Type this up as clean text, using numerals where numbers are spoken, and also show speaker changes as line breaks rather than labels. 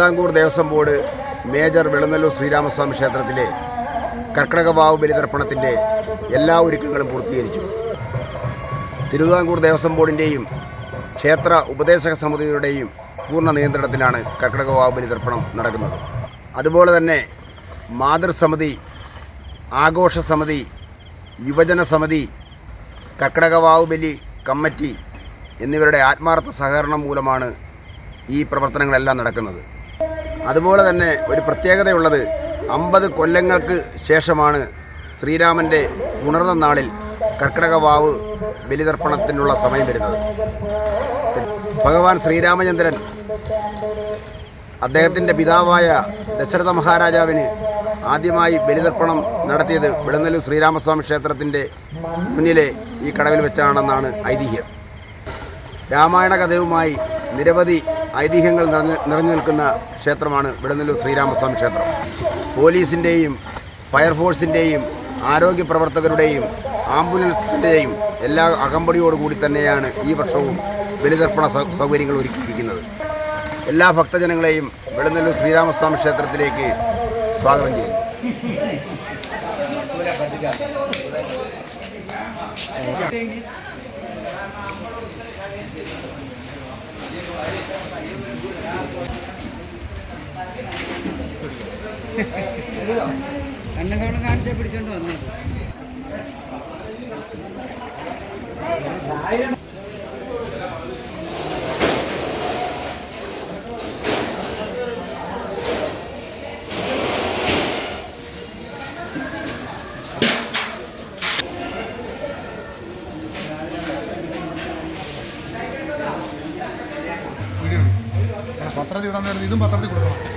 Thiruvithamkoor Devaswom board major Velunnallur Sreeramaswamy ക്ഷേത്രത്തിലെ കർക്കിടകവാവ് ബലിതർപ്പണത്തിൻ്റെ എല്ലാ ഒരുക്കങ്ങളും പൂർത്തീകരിച്ചു. തിരുവിതാംകൂർ ദേവസ്വം ബോർഡിൻ്റെയും ക്ഷേത്ര ഉപദേശക സമിതിയുടെയും പൂർണ്ണ നിയന്ത്രണത്തിലാണ് കർക്കിടകവാവ് ബലിതർപ്പണം നടക്കുന്നത്. അതുപോലെ തന്നെ മാതൃസമിതി, ആഘോഷ സമിതി, യുവജന സമിതി, കർക്കിടകവാവ് ബലി കമ്മിറ്റി എന്നിവരുടെ ആത്മാർത്ഥ സഹകരണം മൂലമാണ് ഈ പ്രവർത്തനങ്ങളെല്ലാം നടക്കുന്നത്. അതുപോലെ തന്നെ ഒരു പ്രത്യേകതയുള്ളത് 50 കൊല്ലങ്ങൾക്ക് ശേഷമാണ് ശ്രീരാമൻ്റെ ഉണർന്ന നാളിൽ കർക്കിടകവാവ് ബലിതർപ്പണത്തിനുള്ള സമയം വരുന്നത്. ഭഗവാൻ ശ്രീരാമചന്ദ്രൻ അദ്ദേഹത്തിൻ്റെ പിതാവായ ദശരഥ മഹാരാജാവിന് ആദ്യമായി ബലിതർപ്പണം നടത്തിയത് വെളുന്നല്ലൂർ ശ്രീരാമസ്വാമി ക്ഷേത്രത്തിൻ്റെ മുന്നിലെ ഈ കടവിൽ വെച്ചാണെന്നാണ് ഐതിഹ്യം. രാമായണ കഥയുമായി നിരവധി ഐതിഹ്യങ്ങൾ നിറഞ്ഞു നിൽക്കുന്ന ക്ഷേത്രമാണ് വെളുന്നല്ലൂർ ശ്രീരാമസ്വാമി ക്ഷേത്രം. പോലീസിൻ്റെയും ഫയർഫോഴ്സിൻ്റെയും ആരോഗ്യ പ്രവർത്തകരുടെയും ആംബുലൻസിൻ്റെയും എല്ലാ അകമ്പടിയോടുകൂടി തന്നെയാണ് ഈ വർഷവും ബലിതർപ്പണ സൗകര്യങ്ങൾ ഒരുക്കിയിരിക്കുന്നത്. എല്ലാ ഭക്തജനങ്ങളെയും വെളുന്നല്ലൂർ ശ്രീരാമസ്വാമി ക്ഷേത്രത്തിലേക്ക് സ്വാഗതം ചെയ്യുന്നു.
കണ്ണുകൊണ്ട് കാണിച്ചാൽ പിടിച്ചോണ്ട് വന്നത്.
പത്രത്തിൽ ഇടാൻ നേരം ഇതും പത്രത്തിൽ കൊടുക്കണം.